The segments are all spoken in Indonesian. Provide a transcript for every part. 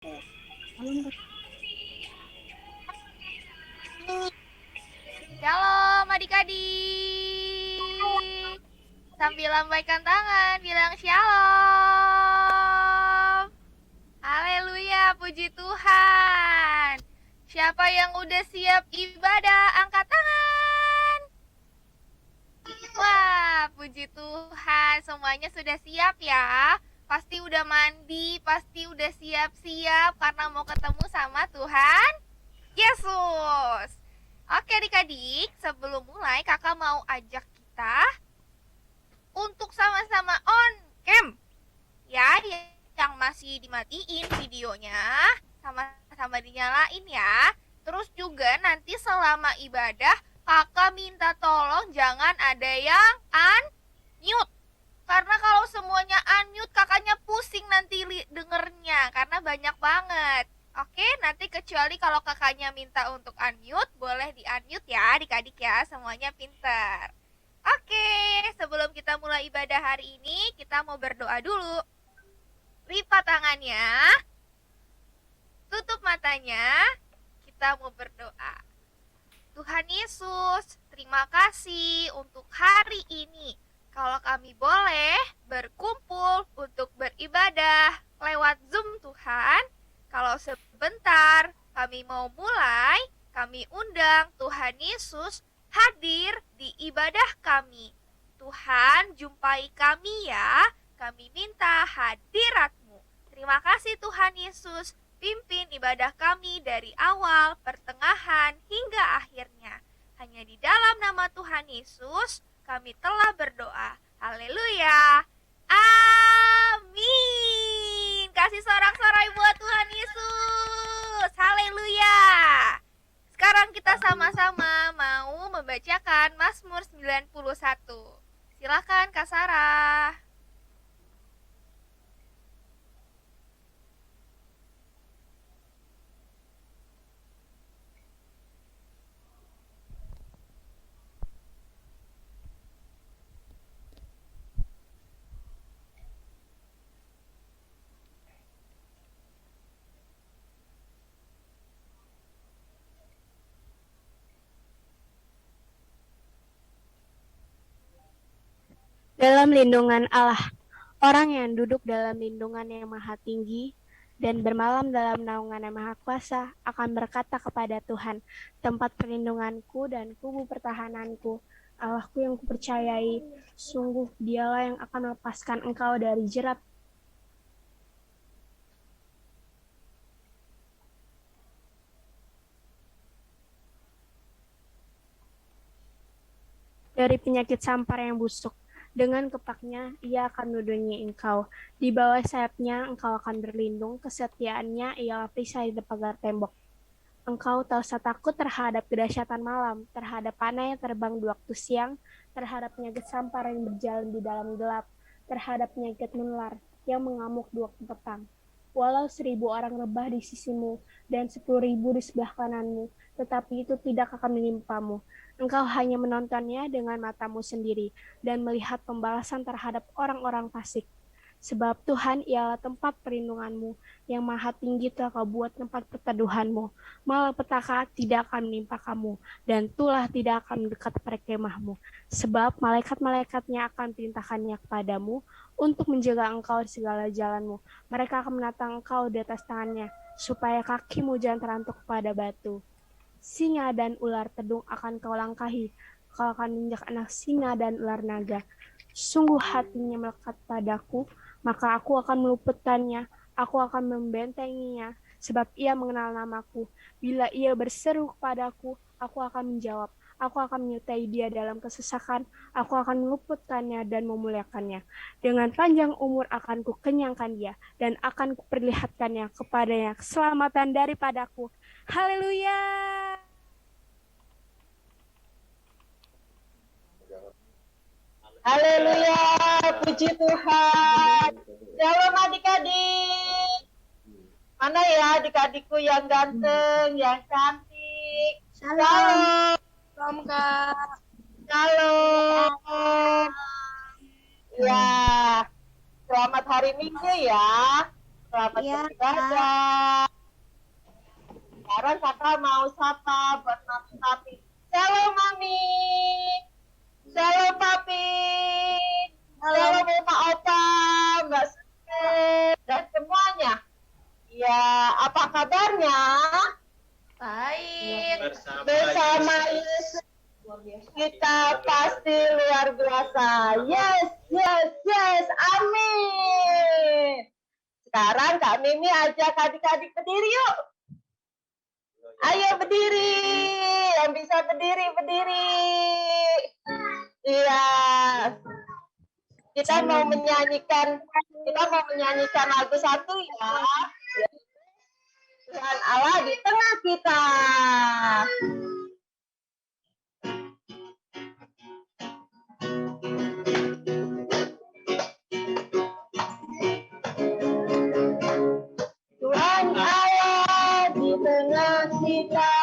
Shalom adik-adik. Sambil lambaikan tangan, bilang shalom. Haleluya, puji Tuhan. Siapa yang udah siap ibadah, angkat tangan. Wah, puji Tuhan, semuanya sudah siap ya. Pasti udah mandi, pasti udah siap-siap karena mau ketemu sama Tuhan Yesus. Oke adik-adik, sebelum mulai kakak mau ajak kita untuk sama-sama on cam. Ya, yang masih dimatiin videonya, sama-sama dinyalain ya. Terus juga nanti selama ibadah, kakak minta tolong jangan ada yang unmute. Karena kalau semuanya unmute, kakaknya pusing nanti dengernya, karena banyak banget. Oke, nanti kecuali kalau kakaknya minta untuk unmute, boleh di-unmute ya adik-adik ya, semuanya pinter. Oke, sebelum kita mulai ibadah hari ini, kita mau berdoa dulu. Lipat tangannya, tutup matanya, kita mau berdoa. Tuhan Yesus, terima kasih untuk hari ini. Kalau kami boleh berkumpul untuk beribadah lewat Zoom Tuhan, kalau sebentar kami mau mulai, kami undang Tuhan Yesus hadir di ibadah kami. Tuhan, jumpai kami ya. Kami minta hadirat-Mu. Terima kasih Tuhan Yesus. Pimpin ibadah kami dari awal, pertengahan, hingga akhirnya. Hanya di dalam nama Tuhan Yesus, kami telah berdoa. Haleluya. Amin. Kasih sorak-sorai buat Tuhan Yesus. Haleluya. Sekarang kita sama-sama mau membacakan Mazmur 91. Silakan Kak Sarah. Dalam lindungan Allah, orang yang duduk dalam lindungan yang maha tinggi dan bermalam dalam naungan yang maha kuasa akan berkata kepada Tuhan, tempat perlindunganku dan kubu pertahananku, Allahku yang kupercayai, sungguh dialah yang akan melepaskan engkau dari jerat dari penyakit sampar yang busuk. Dengan kepaknya, ia akan melindungi engkau. Di bawah sayapnya, engkau akan berlindung. Kesetiaannya ialah perisai di pagar tembok. Engkau tak usah takut terhadap kedahsyatan malam, terhadap panah yang terbang di waktu siang, terhadap penyakit sampar yang berjalan di dalam gelap, terhadap penyakit menular yang mengamuk di waktu petang. Walau 1.000 orang rebah di sisimu dan 10.000 di sebelah kananmu, tetapi itu tidak akan menimpamu. Engkau hanya menontonnya dengan matamu sendiri dan melihat pembalasan terhadap orang-orang fasik. Sebab Tuhan ialah tempat perlindunganmu, yang maha tinggi telah kau buat tempat perteduhanmu. Malapetaka tidak akan menimpa kamu, dan tulah tidak akan mendekat pada kemahmu. Sebab malaikat-malaikatnya akan perintahkannya kepadamu untuk menjaga engkau di segala jalanmu. Mereka akan menatang engkau di atas tangannya, supaya kakimu jangan terantuk kepada batu. Singa dan ular tedung akan kau langkahi, kau akan menginjak anak singa dan ular naga. Sungguh hatinya melekat padaku, maka aku akan meluputkannya, aku akan membentenginya, sebab ia mengenal namaku. Bila ia berseru kepadaku, aku akan menjawab. Aku akan menyertai dia dalam kesesakan, aku akan meluputkannya dan memuliakannya. Dengan panjang umur akan kukenyangkan dia, dan akan kuperlihatkannya kepadanya keselamatan daripadaku. Haleluya. Haleluya, puji Tuhan. Shalom adik-adik. Mana ya adik-adikku yang ganteng, yang cantik? Shalom. Shalom Kak. Shalom. Ya, selamat hari Minggu ya. Selamat Iya, beribadah. Sekarang kakak mau sapa buat papi. Shalom mami. Shalom papi. Shalom Oma Opa, Mbak Sute, dan semuanya. Ya, apa kabarnya? Baik. Bersama Yesus kita pasti luar biasa. Yes, yes, yes. Amin. Sekarang Kak Mimi ajak adik-adik berdiri yuk. Ayo berdiri. Yang bisa berdiri, berdiri. Iya. Kita mau menyanyikan lagu satu ya. Tuhan Allah di tengah kita. Tuhan Allah di tengah kita,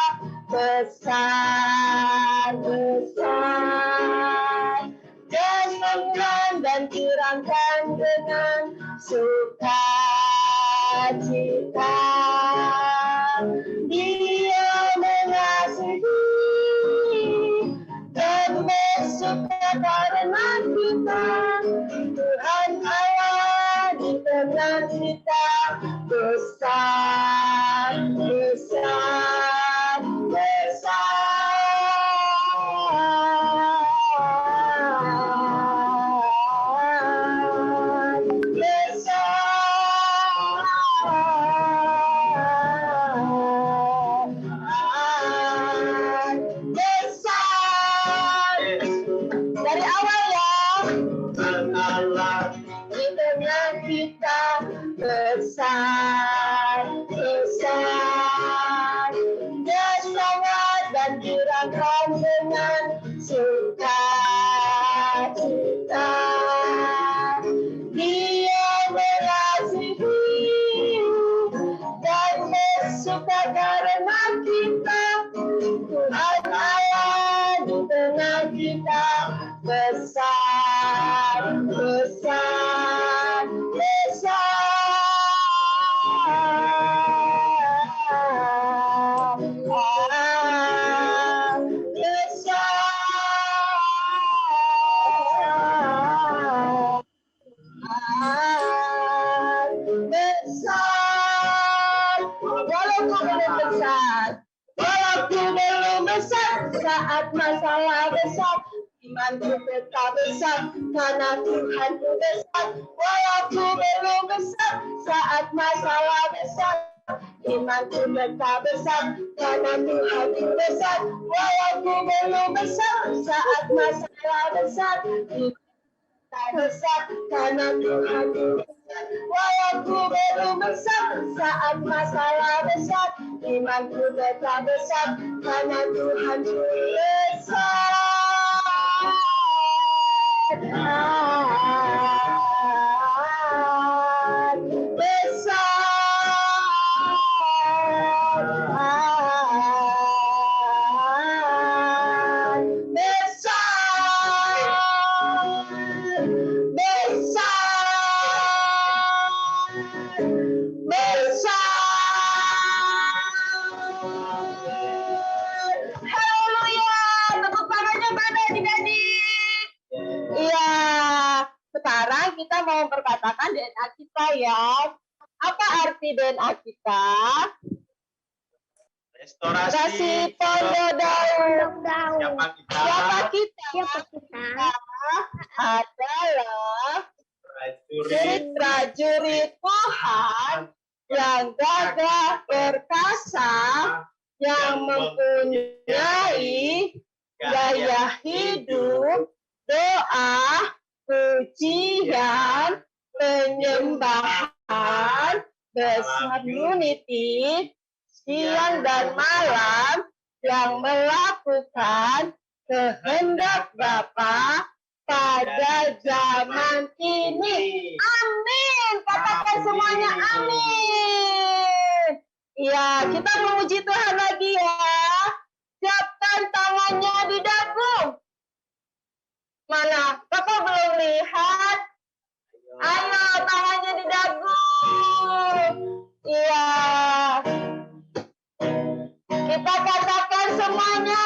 besar, besar, kesenangan dan curangkan dengan sukacita. Dia mengasihi dan bersuka karena kita. Tuhan Allah di tengah kita, besar, besar, besar, besar. Dari awal ya. Di tengah kita, besar, besar, dia sangat dan curahkan dengan sukacita. Dia mengasihi dan bersuka karena kita. Tuhan Allah di tengah kita, besar, besar, walaupun belum besar, saat masalah besar, imanku tetap besar, karena Tuhanku besar. Walaupun belum besar, saat masalah besar, imanku tetap besar, karena Tuhanku besar. Walaupun belum besar, saat masalah besar, tak besar, karena Tuhanku besar. Walaupun belum besar, saat masalah besar, imanku tetap besar, karena Tuhanku besar. Sekarang kita mau berkatakan DNA kita ya. Apa arti DNA kita? Restorasi Pondok Daun. Siapa kita? Adalah prajurit Tuhan yang gagah perkasa, yang mempunyai gaya hidup, doa, pujian, penyembahan, besar unity, siang dan malam, yang melakukan kehendak Bapa pada zaman ini. Amin. Katakan semuanya amin. Ya, kita memuji Tuhan lagi ya. Siapkan tangannya di dagu. Mana? Bapak belum lihat? Ayo tangannya di dagu. Iya. Kita katakan semuanya.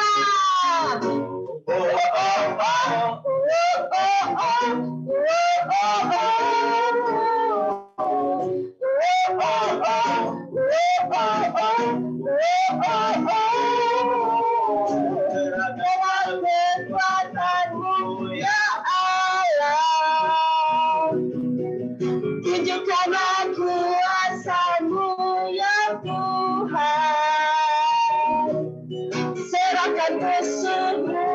Kekuatanmu ya Allah, tunjukkanlah kuasa-Mu ya Tuhan, serahkan musuh-Mu,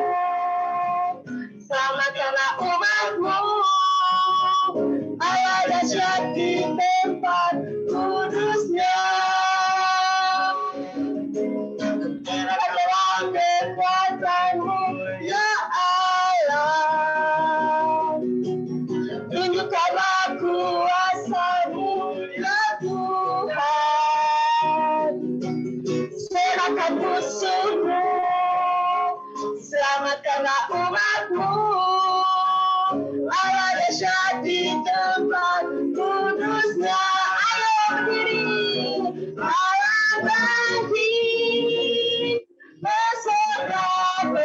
selamatkanlah umat-Mu, Allah dahsyat di tempat kudus-Nya. Katakanlah kekuatan-Mu ya Allah, tunjukkanlah kuasa-Mu ya Tuhan, serahkan musuh-Mu, selamatkanlah umat-Mu, Allah dahsyat di tempat kudus-Nya. Ayo berdiri, Allah bangkit, bersoraklah,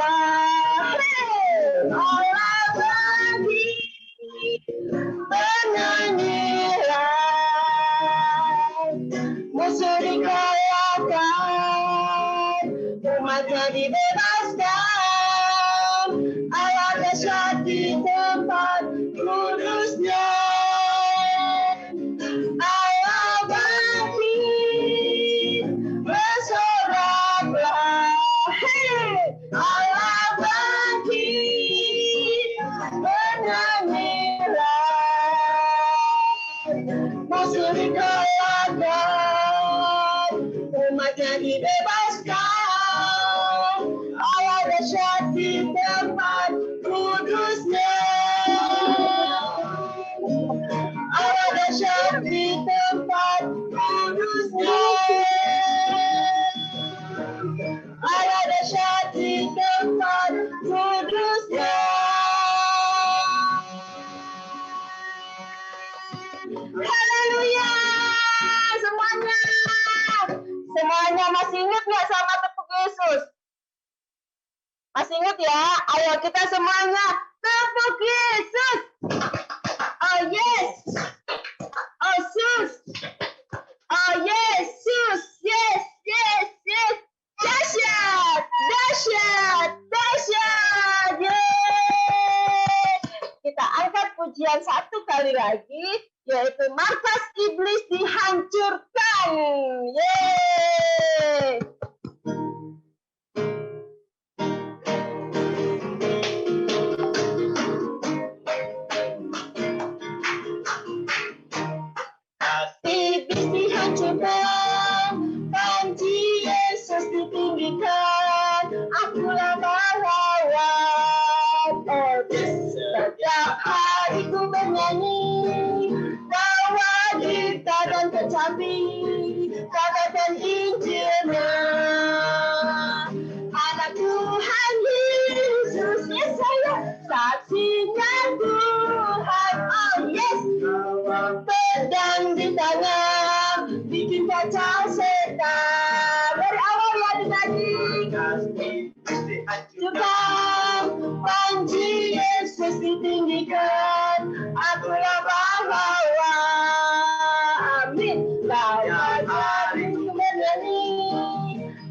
Allah bangkit, bernyanyilah, musuh dikalahkan, umatnya dibebaskan, Allah dahsyat di tempat kudus-Nya. Allah bangkit, bersoraklah, Allah bangkit, bernyanyilah, musuh dikalahkan, umatnya dibebaskan, Allah dahsyat di tempat kudus-Nya. Allah dahsyat di tempat kudus-Nya. Allah dahsyat di tempat kudus-Nya. Haleluya! Semuanya! Semuanya masih ingat nggak sama tepuk Yesus? Masih ingat ya? Ayo kita semuanya tepuk Yesus. Oh yes. Oh sus. Oh Yesus. Yes, yes, yes. Dahsyat, dahsyat, dahsyat. Yeay. Kita angkat pujian satu kali lagi, yaitu markas iblis dihancurkan. Yeay. Iblis dihancurkan, panji Yesus ditinggikan, akulah pahlawan. Oh, setiap hari ku bernyanyi, bawa gitar dan kecapi, katakan Injilnya. Anak Tuhan Yesus, yes saya, saksinya Tuhan. Oh yes, pedang di tangan, bikin kacau setan. Dari awal ya dinyanyi. Hancurkan, panji Yesus ditinggikan, akulah pahlawan. Amin. Bawa hari bernyanyi,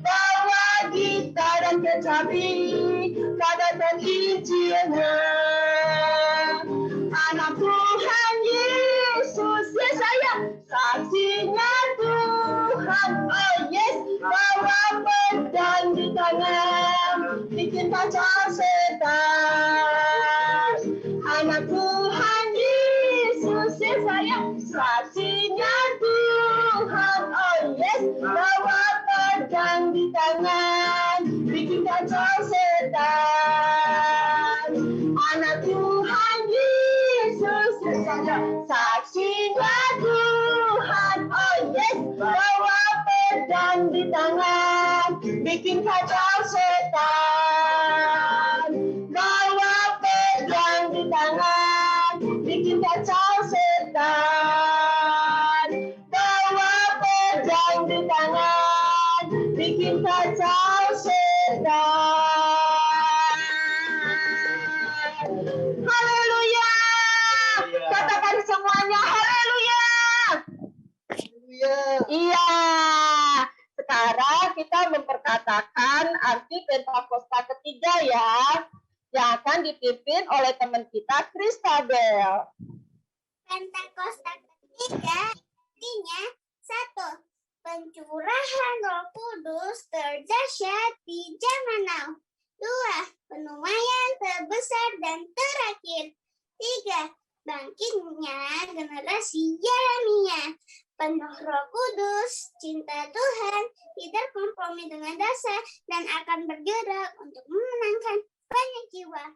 bawa gitar dan kecapi, katakan Injilnya. Anak Tuhan Yesus, yes saya, saksinya Tuhan. Oh yes, bawa pedang di tangan, bikin kacau setan. Anak Tuhan Yesus, yes saya, saksinya Tuhan. Oh yes, bawa pedang di tangan, bikin kacau setan. Anak Tuhan Yesus, yes saya, saksinya Tuhan. Oh yes, bawa pedang di tangan, bikin kacau setan. Bawa pedang di tangan, bikin kacau setan. Bawa pedang Tuhan, bikin kacau setan. Haleluya. Katakan semuanya haleluya. Iya. Sekarang kita memperkatakan arti Pentakosta ketiga ya, yang akan dipimpin oleh teman kita Kristabel. Pentakosta ketiga artinya 1. Pencurahan Roh Kudus terdahsyat di zaman now. 2. Penuaian terbesar dan terakhir. 3. Bangkitnya generasi Yeremia. Penuh Roh Kudus, cinta Tuhan, tidak kompromi dengan dasar, dan akan bergerak untuk memenangkan banyak jiwa.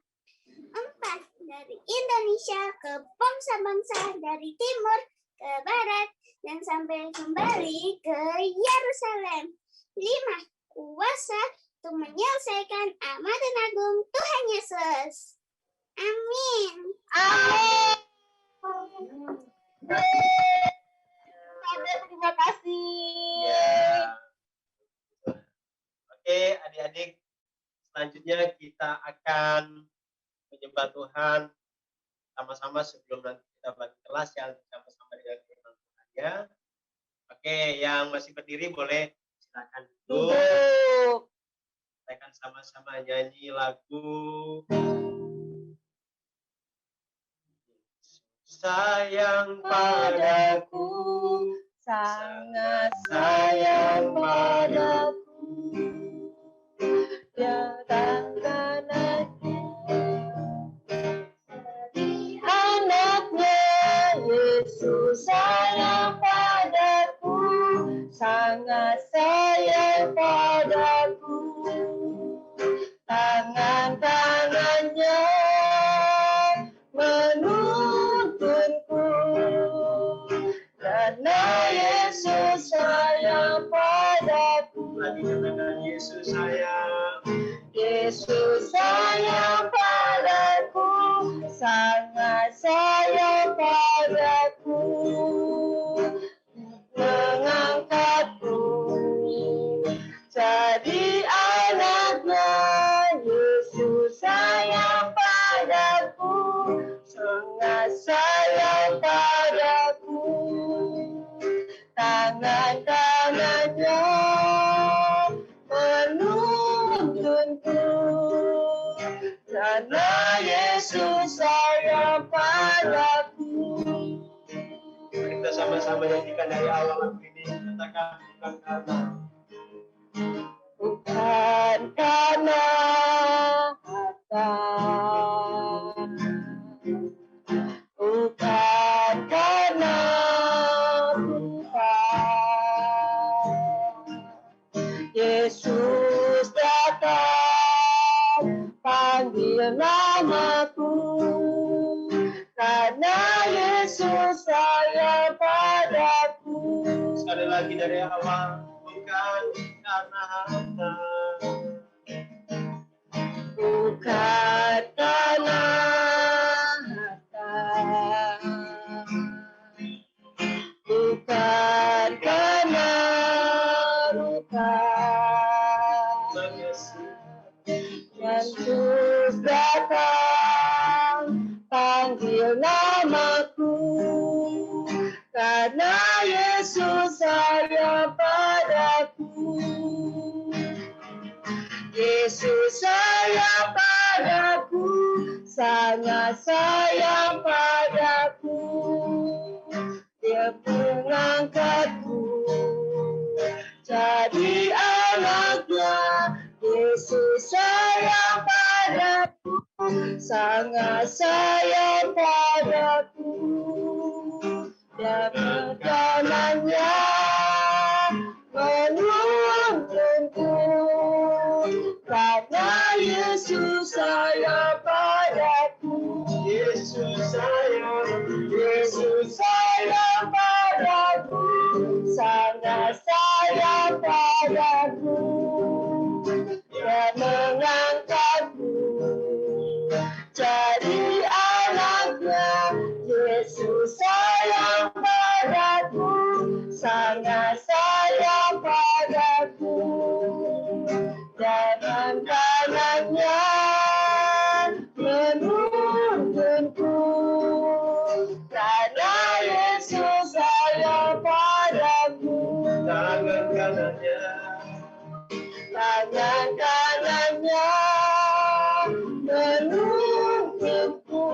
4. Dari Indonesia ke bangsa-bangsa dari timur ke barat dan sampai kembali ke Yerusalem. 5. Kuasa untuk menyelesaikan amanat agung Tuhan Yesus. Amin. Amin. Terima kasih. Ya. Oke, adik-adik, selanjutnya kita akan menyembah Tuhan sama-sama sebelum nanti kita bagi kelas yang sama-sama dengan firman Tuhan-nya. Oke, yang masih berdiri boleh silakan duduk. Kita akan sama-sama nyanyi lagu Sayang padaku, Sangat sayang padaku, dia takkan aku jadi anaknya. Yesus sayang padaku, sangat sayang padaku. Tangan-tangannya menuntunku, karena Yesus sayang padaku. lagi katakan Yesus sayang. Yesus sayang padaku, sangat sayang padaku, mengangkatku jadi anaknya. Yesus sayang padaku, sangat sayang padaku. Tangan-tangannya menuntunku, karena Yesus sayang padaku. Kita sama-sama nyanyikan dari awal lagu ini. Katakan bukan karena bukan karena Tuhan. Yesus datang panggil namaku, karena Yesus sayang padaku. sekali lagi dari awal. Bukan karena harta, Bukan karena harta, bukan karena rupa, Yesus datang panggil namaku, karena Yesus sayang padaku. Yesus sayang padaku, sangat sayang padaku. Dia mengangkatku jadi anaknya. Yesus sayang padaku, sangat sayang padaku. Dia berkanannya menuntunku, karena Yesus sayang padaku. Yesus sayang. Yesus sayang padaku, sangat sayang padaku. Dia mengangkatku jadi anaknya. Yesus sayang padaku, sangat sayang padaku. kanannya. Tangan kanannya menuntunku,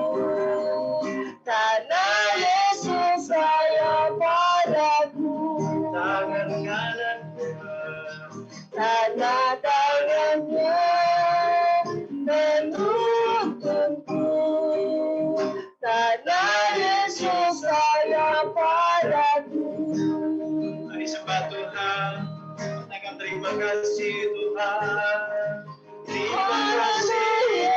karena Yesus sayang padaku. Tangan kananku, Karena tangannya menuntunku, karena Yesus sayang padaku. mari sembah Tuhan. Katakan terima kasih Tuhan. Terima kasih.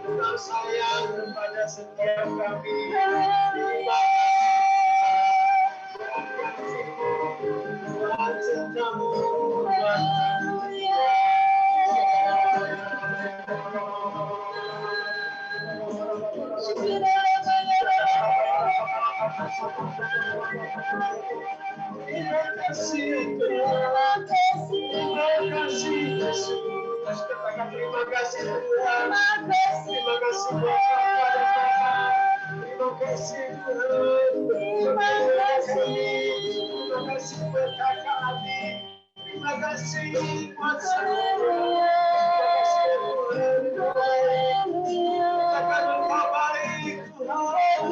Engkau sayang kepada setiap kami. Terima kasih. Tuhan cintamu, Tuhan. Terima kasih, terima kasih Yesus. Katakan terima kasih Tuhan. Terima kasih buat Bapa dan Mama. Terima kasih Tuhan. Terima kasih buat kakak adik. Terima kasih buat saudara. Terima kasih Tuhan. Katakan Engkau baik Tuhan.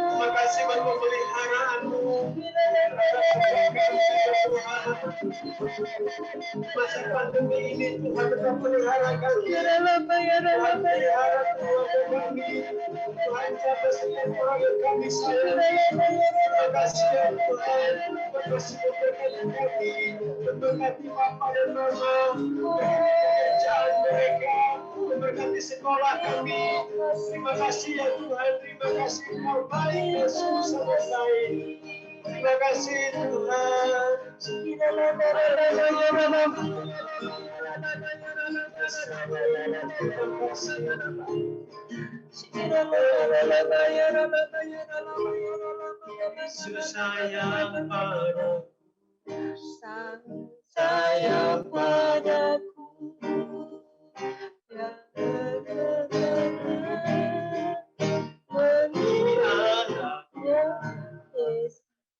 Terima kasih buat pemeliharaanmu. Masa pandemi ini Tuhan tetap pelihara kami. Tuhan pelihara keluarga kami. Tuhan jaga setiap keluarga kami sayang. Terima kasih ya Tuhan. Terima kasih memberkati kami. Memberkati Papa dan Mama. Memberkati pekerjaan mereka. Memberkati sekolah kami. Terima kasih ya Tuhan. Terima kasih Engkau baik Yesus sangat baik. Terima kasih Tuhan. Yesus sayang padaku. Sayang padaku,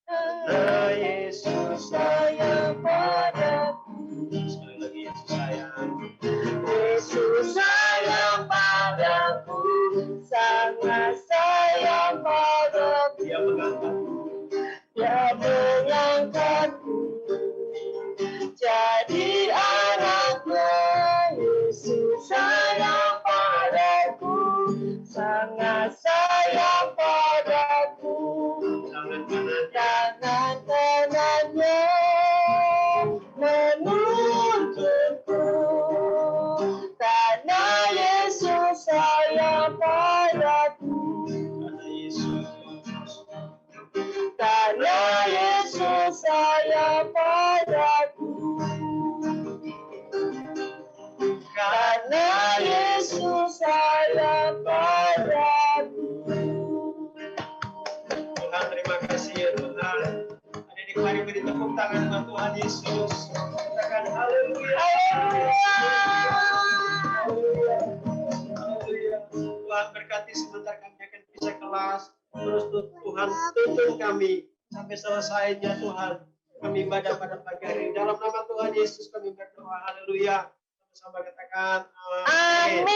Nah, Yesus sayang padaku, sekali lagi Yesus sayang. Yesus sayang padaku, sangat sayang padaku. Dia mengangkat Dia mengangkatku jadi anaknya. Yesus sayang padaku, sangat sayang padaku. tangan kanannya. Tangan kanannya menuntunku, karena Yesus sayang padaku. Karena Yesus Karena Yesus sayang padaku. Karena Yesus sayang padaku. Tuhan, terima kasih ya Tuhan. Adik-adik mari beri tepuk tangan buat Tuhan Yesus. Katakan haleluya. Haleluya. Tuhan berkati sebentar kami akan bisa kelas. Terus Tuhan tuntun kami sampai selesainya Tuhan. Kami ibadah pada pagi hari. Dalam nama Tuhan Yesus kami berdoa. Haleluya. Sama-sama katakan amin.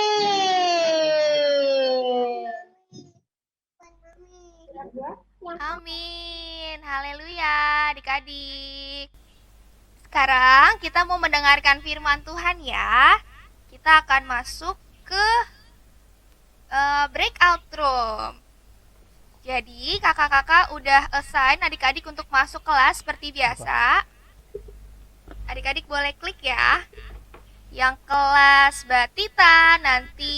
Amin. Amin. Haleluya, adik-adik. Sekarang kita mau mendengarkan firman Tuhan ya. Kita akan masuk ke breakout room. Jadi kakak-kakak udah assign adik-adik untuk masuk kelas seperti biasa. Adik-adik boleh klik ya. Yang kelas Batita nanti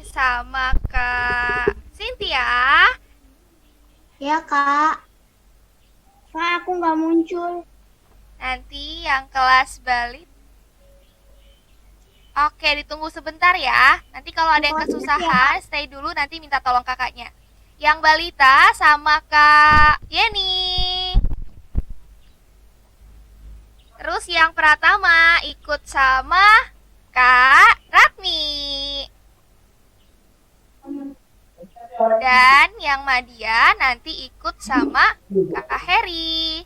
sama Kak Cynthia. Ya, Kak. Kak, aku nggak muncul. Nanti yang kelas Balit. Oke, ditunggu sebentar ya. Nanti kalau ada yang kesusahan, stay dulu nanti minta tolong kakaknya. Yang balita sama Kak Yeni. Terus yang Pratama ikut sama Kak Ratmi. Dan yang Madia nanti ikut sama Kak Heri.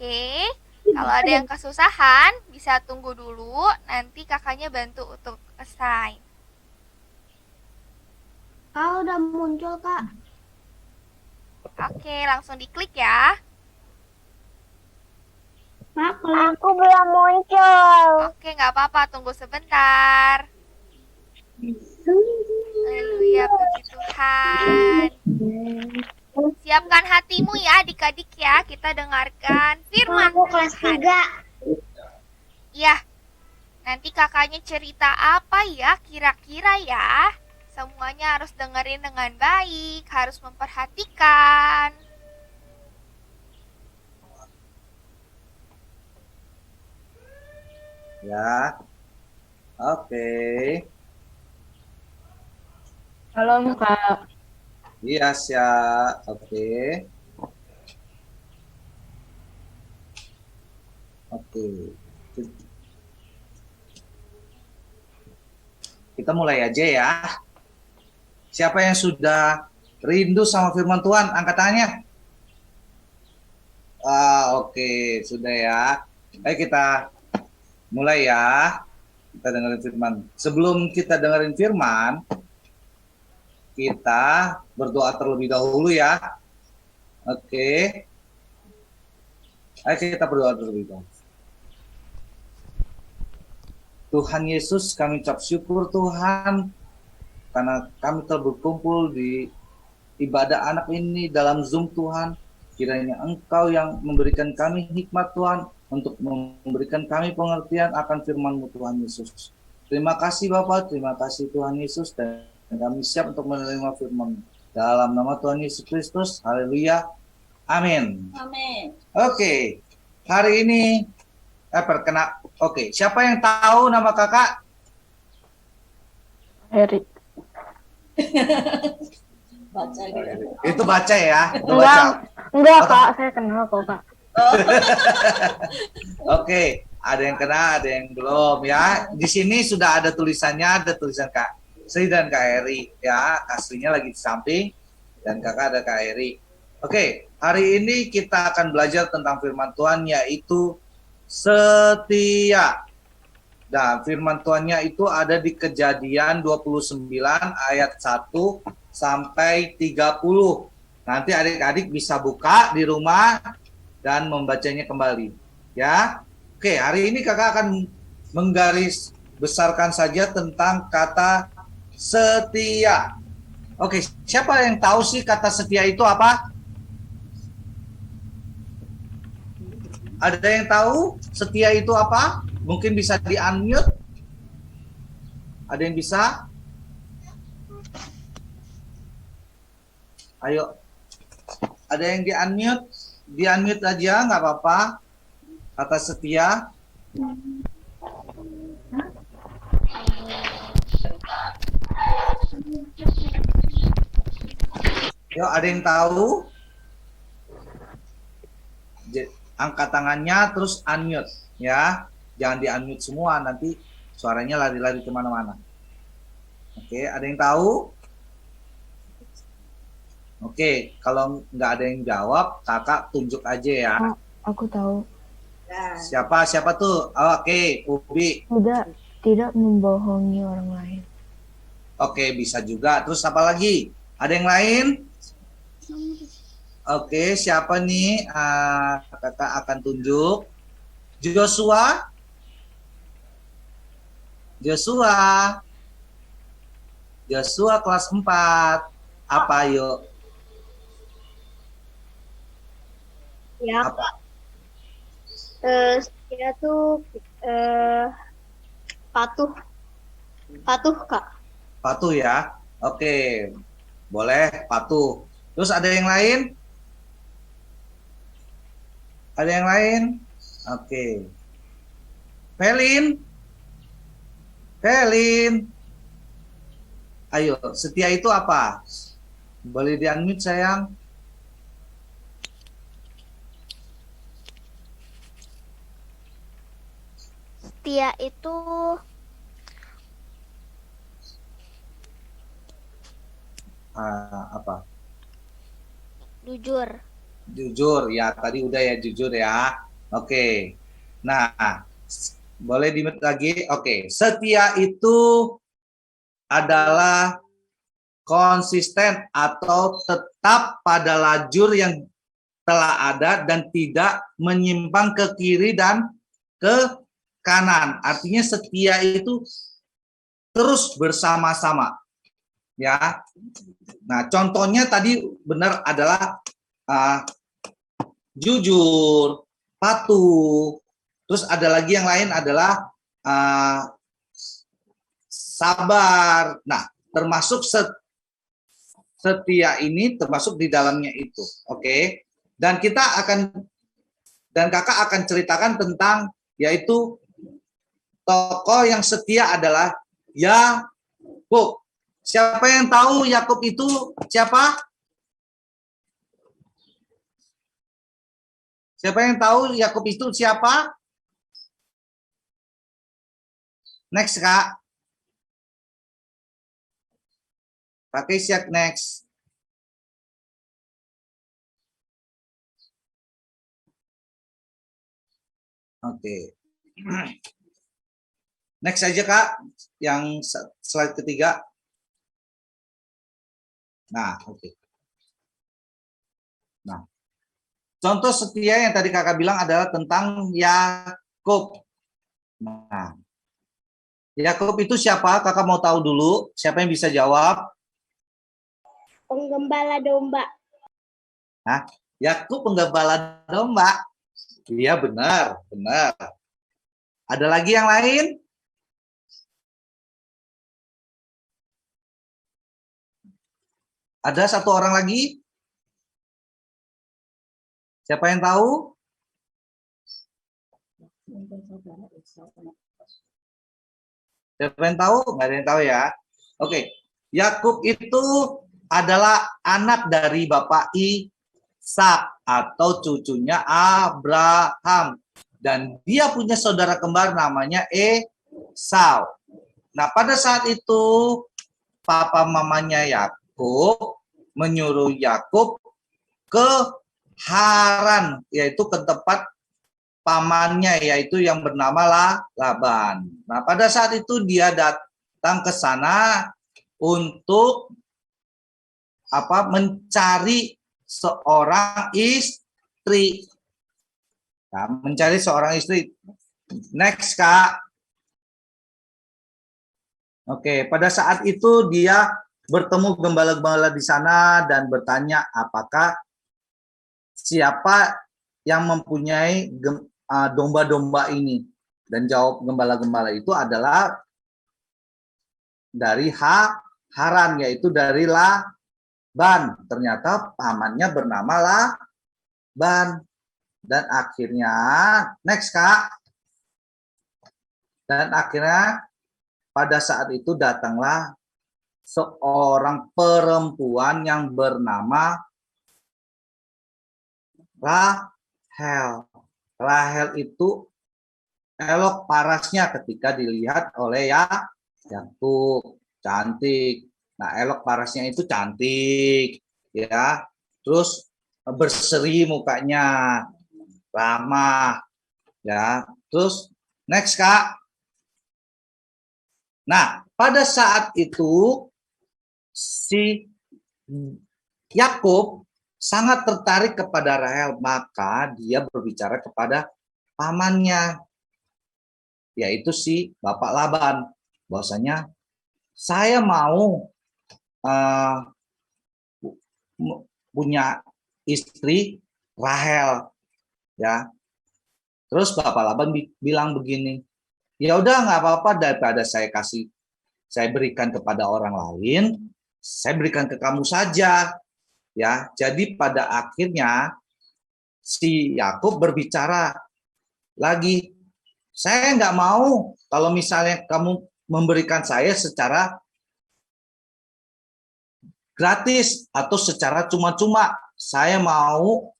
Oke, kalau ada yang kesusahan bisa tunggu dulu, nanti kakaknya bantu untuk assign. Kak udah muncul, Kak. Oke, langsung diklik ya. Kak, aku belum muncul. Oke, nggak apa-apa, tunggu sebentar. Haleluya, puji Tuhan. Siapkan hatimu ya adik-adik ya, kita dengarkan firman Aku kelas Tuhan. 3. Ya, nanti kakaknya cerita apa ya kira-kira ya. Semuanya harus dengerin dengan baik, harus memperhatikan. Ya, oke. Halo Kak. Iya, siap. Oke. Oke. Kita mulai aja ya. Siapa yang sudah rindu sama firman Tuhan? Angkat tangannya. Oke, sudah ya. Ayo kita mulai ya. Kita dengerin firman. Sebelum kita dengerin firman, kita berdoa terlebih dahulu ya. Oke. Ayo kita berdoa terlebih dahulu. Tuhan Yesus, kami ucap syukur Tuhan, karena kami telah berkumpul di ibadah anak ini dalam Zoom Tuhan. Kiranya Engkau yang memberikan kami hikmat Tuhan, untuk memberikan kami pengertian akan firman-Mu Tuhan Yesus. Terima kasih Bapak, terima kasih Tuhan Yesus, dan kami siap untuk menerima firman-Mu. Dalam nama Tuhan Yesus Kristus, haleluya, amin. Amin. Oke, hari ini Oke, siapa yang tahu nama kakak? Heri. Baca gitu. Itu baca ya? Itu baca. Enggak Kak, saya kenal kok Kak. Oke, ada yang kenal, ada yang belum ya. Di sini sudah ada tulisannya, ada tulisan Kak Sri dan Kak Eri ya. Aslinya lagi di samping dan kakak ada Kak Eri. Oke, hari ini kita akan belajar tentang firman Tuhan, yaitu setia. Dan firman Tuhannya itu ada di Kejadian 29 ayat 1 sampai 30. Nanti adik-adik bisa buka di rumah dan membacanya kembali. Ya. Oke, hari ini kakak akan menggaris besarkan saja tentang kata setia. Oke, siapa yang tahu sih kata setia itu apa? Ada yang tahu setia itu apa? Mungkin bisa di-unmute. Ada yang bisa? Ayo. Ada yang di-unmute? Di-unmute aja, nggak apa-apa. Kata setia. Yuk, ada yang tahu? Angkat tangannya terus unmute ya, jangan di unmute semua, nanti suaranya lari-lari kemana-mana. Oke, ada yang tahu? Oke, kalau nggak ada yang jawab, kakak tunjuk aja ya. Aku tahu. Siapa tuh? Oke, Ubi. Tidak membohongi orang lain. Oke, bisa juga. Terus apa lagi? Ada yang lain? Oke, siapa nih? Kakak akan tunjuk. Joshua. Joshua kelas 4. Apa yuk? Ya, Apa? dia tuh patuh Kak. Patuh ya. Oke. Boleh patuh. Terus ada yang lain? Ada yang lain? Oke. Pelin. Ayo, setia itu apa? Boleh di-unmute sayang? Setia itu apa? Jujur. Jujur ya, tadi udah ya jujur ya. Oke. Nah, boleh dimut lagi. Oke, setia itu adalah konsisten atau tetap pada lajur yang telah ada dan tidak menyimpang ke kiri dan ke kanan. Artinya setia itu terus bersama-sama. Ya. Nah, contohnya tadi benar adalah jujur, patuh. Terus ada lagi yang lain adalah sabar. Nah, termasuk setia ini termasuk di dalamnya itu. Oke. Dan kakak akan ceritakan tentang yaitu tokoh yang setia adalah Yakub. Siapa yang tahu Yakub itu siapa? Siapa yang tahu Yakub itu siapa? Next, Kak. Pakai siap next. Oke. Next aja, Kak. Yang slide ketiga. Nah, oke. Nah, contoh setia yang tadi kakak bilang adalah tentang Yakub. Nah, Yakub itu siapa? Kakak mau tahu dulu. Siapa yang bisa jawab? Penggembala domba. Nah, Yakub penggembala domba. Iya, benar, benar. Ada lagi yang lain? Ada satu orang lagi? Siapa yang tahu? Siapa yang tahu? Nggak ada yang tahu ya. Oke, Yakub itu adalah anak dari Bapak Ishak atau cucunya Abraham. Dan dia punya saudara kembar namanya Esau. Nah, pada saat itu papa mamanya Yakub menyuruh Yakub ke Haran, yaitu ke tempat pamannya, yaitu yang bernama Laban. Nah, pada saat itu dia datang ke sana untuk mencari seorang istri. Nah, mencari seorang istri. Next, Kak. Oke, pada saat itu dia bertemu gembala-gembala di sana dan bertanya apakah siapa yang mempunyai domba-domba ini. Dan jawab gembala-gembala itu adalah dari Haran, yaitu dari Laban. Ternyata pamannya bernama Laban. Dan akhirnya, next, Kak. Dan akhirnya pada saat itu datanglah seorang perempuan yang bernama Rahel. Rahel itu elok parasnya ketika dilihat oleh Yakub, cantik. Nah, elok parasnya itu cantik, ya. Terus berseri mukanya, ramah, ya. Terus next, Kak. Nah, pada saat itu si Yakub sangat tertarik kepada Rahel, maka dia berbicara kepada pamannya, yaitu si Bapak Laban, bahwasanya saya mau punya istri Rahel, ya. Terus Bapak Laban bilang begini, ya udah nggak apa-apa, daripada saya berikan kepada orang lain, saya berikan ke kamu saja. Ya, jadi pada akhirnya si Yakub berbicara lagi, saya nggak mau kalau misalnya kamu memberikan saya secara gratis atau secara cuma-cuma. Saya mau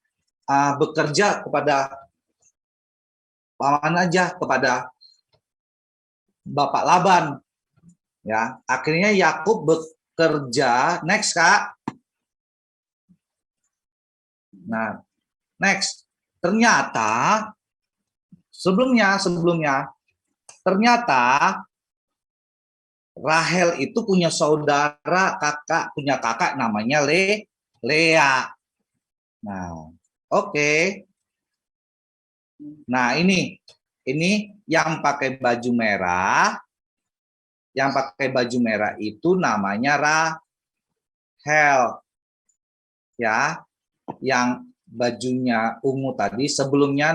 bekerja kepada paman aja, kepada Bapak Laban. Ya, akhirnya Yakub bekerja. Next, Kak. Nah, next. Ternyata sebelumnya ternyata Rahel itu punya saudara punya kakak namanya Lea. Nah, oke. Nah, ini yang pakai baju merah. Yang pakai baju merah itu namanya Rahel. Ya, yang bajunya ungu tadi sebelumnya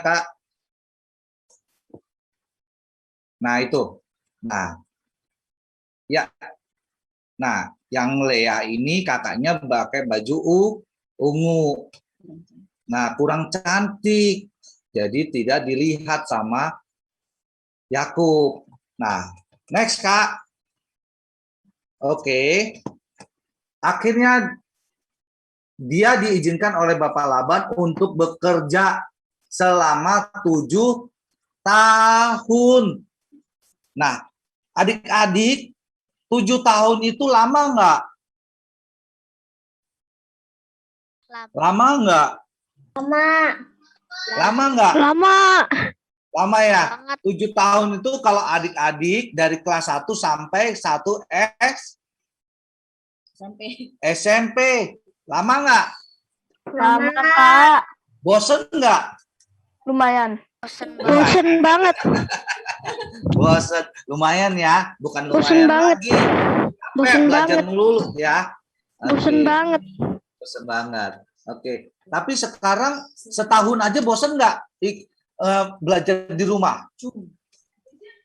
Kak. Nah, itu. Nah, ya. Nah, yang Lea ini kakaknya pakai baju ungu. Nah, kurang cantik. Jadi tidak dilihat sama Yakub. Nah, next, Kak. Oke. Akhirnya dia diizinkan oleh Bapak Laban untuk bekerja selama 7 tahun. Nah, adik-adik, 7 tahun itu lama nggak? Lama nggak? Lama nggak? Lama ya? Banget. 7 tahun itu kalau adik-adik dari kelas 1 sampai 1 SMP. Lama nggak? Lama, Kak. Bosen nggak? Lumayan. Bosen banget. Bosen. Lumayan ya? Bukan Bosen lumayan banget. lagi. Bosen Belajar banget. melulu ya. Bosen Oke. banget. Bosen banget. Oke. Tapi sekarang setahun aja bosen nggak belajar di rumah?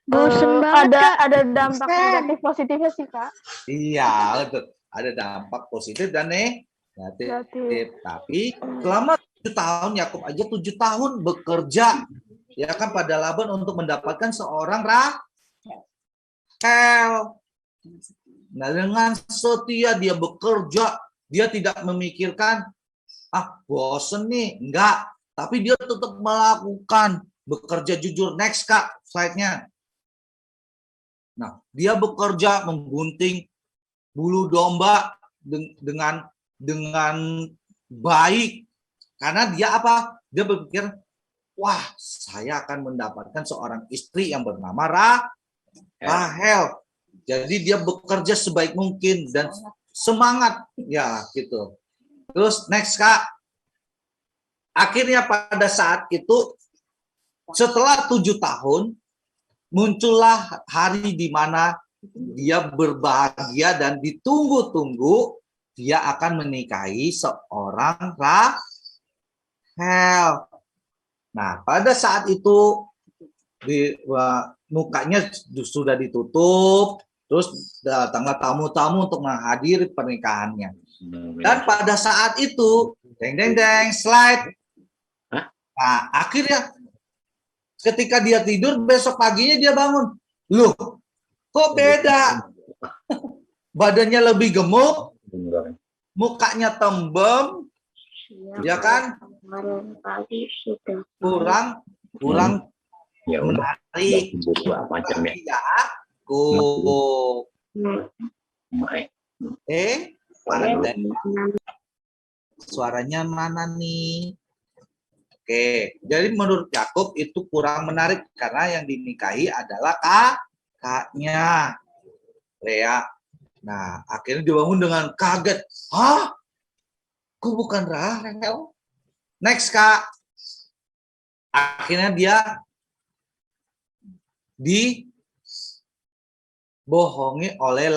Bosen banget, Kak. Ada dampak negatif positifnya sih, Kak. Iya, betul. Ada dampak positif dan negatif. Tapi selama 7 tahun, Yakub aja 7 tahun bekerja ya kan pada Laban untuk mendapatkan seorang Rahel. Nah, dengan setia dia bekerja, dia tidak memikirkan bosen nih, enggak. Tapi dia tetap melakukan bekerja jujur. Next, Kak, slide-nya. Nah, dia bekerja menggunting bulu domba dengan baik. Karena dia apa? Dia berpikir, wah, saya akan mendapatkan seorang istri yang bernama Rahel. Jadi dia bekerja sebaik mungkin dan semangat ya gitu. Terus next, Kak. Akhirnya pada saat itu setelah 7 tahun muncullah hari di mana dia berbahagia dan ditunggu-tunggu dia akan menikahi seorang Rahel. Nah, pada saat itu mukanya sudah ditutup, terus datanglah tamu-tamu untuk menghadiri pernikahannya. Dan pada saat itu, slide. Nah, akhirnya ketika dia tidur, besok paginya dia bangun. Loh, kok beda? Badannya lebih gemuk, mukanya tembem, ya kan? Kurang ya udah menarik. macam ya. Ya, aku. Suaranya mana nih? Oke, jadi menurut Yakub itu kurang menarik karena yang dinikahi adalah kakaknya Lea. Nah, akhirnya dibangun dengan kaget. Hah? Kok bukan Rahel? Next, Kak. Akhirnya dia dibohongi oleh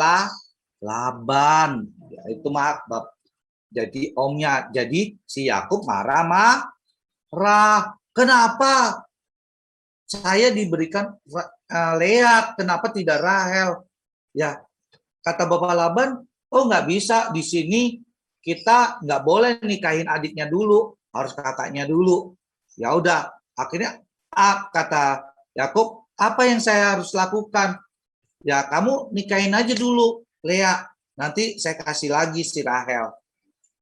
Laban. Ya, itu jadi omnya. Jadi si Yakub marah. Kenapa saya diberikan Lea, kenapa tidak Rahel? Ya, kata Bapak Laban, nggak bisa, di sini kita nggak boleh nikahin adiknya dulu, harus kakaknya dulu. Ya udah, akhirnya kata Yakub, apa yang saya harus lakukan? Ya, kamu nikahin aja dulu Lea, nanti saya kasih lagi si Rahel.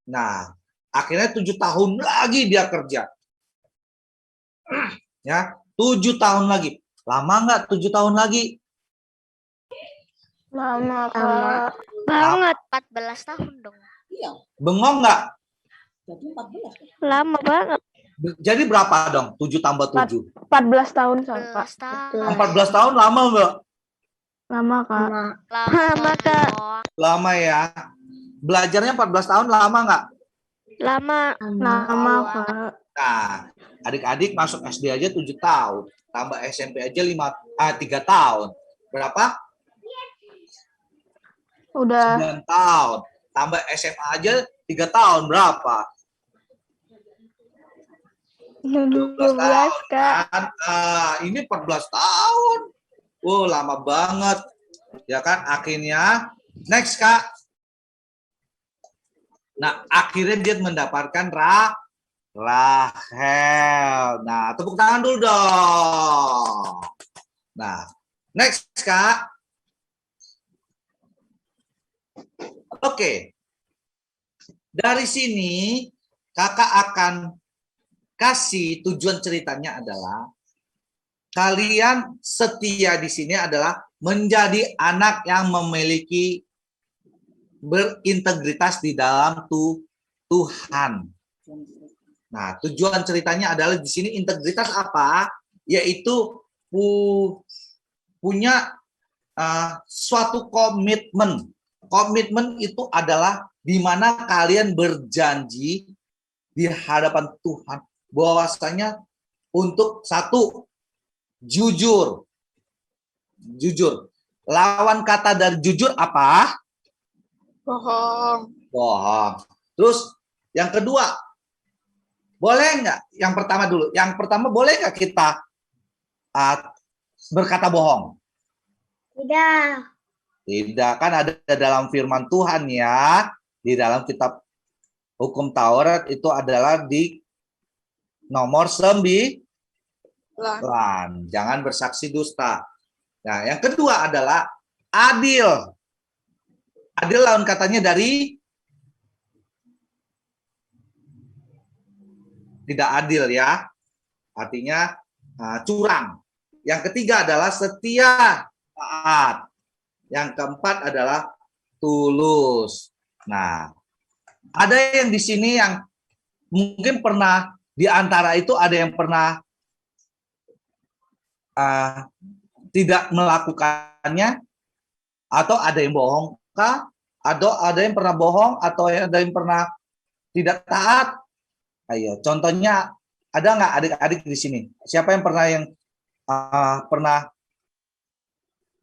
Nah, akhirnya 7 tahun lagi dia kerja. Ya, 7 tahun lagi. Lama nggak 7 tahun lagi? Lama, Kak. Banget. 14 tahun dong. Bengong nggak? Lama banget. Jadi berapa dong? 7 tambah 7. 14 tahun, Kak. 14 tahun. 14 tahun lama nggak? Lama, Kak. Lama, Kak. dong. Lama ya. Belajarnya 14 tahun lama nggak? Lama. Lama, Kak. Nah, adik-adik masuk SD aja 7 tahun. Tambah SMP aja 3 tahun. Berapa? Udah 9 tahun. Tambah SMA aja 3 tahun. Berapa? 12, Kak. Kan? Ini 14 tahun. Wow, lama banget. Ya kan, akhirnya. Next, Kak. Nah, akhirnya dia mendapatkan Rahel. Nah, tepuk tangan dulu dong. Nah, next, Kak. Oke. Dari sini, Kakak akan kasih tujuan ceritanya adalah kalian setia di sini adalah menjadi anak yang memiliki berintegritas di dalam Tuhan. Nah, tujuan ceritanya adalah di sini integritas apa? Yaitu punya suatu komitmen. Komitmen itu adalah di mana kalian berjanji di hadapan Tuhan bahwasanya untuk satu, jujur. Jujur. Lawan kata dari jujur apa? Bohong. Bohong. Terus yang kedua, boleh nggak? Yang pertama dulu. Yang pertama, boleh nggak kita berkata bohong? Tidak. Tidak. Kan ada dalam firman Tuhan ya. Di dalam kitab hukum Taurat itu adalah di nomor 9. Jangan bersaksi dusta. Nah, yang kedua adalah adil. Adil lawan katanya dari tidak adil ya. Artinya curang. Yang ketiga adalah setia, taat. Yang keempat adalah tulus. Nah, ada yang di sini yang mungkin pernah di antara itu ada yang pernah tidak melakukannya, atau ada yang bohong kah? Atau ada yang pernah bohong, atau ada yang pernah tidak taat? Ayo, contohnya ada nggak adik-adik di sini? Siapa yang pernah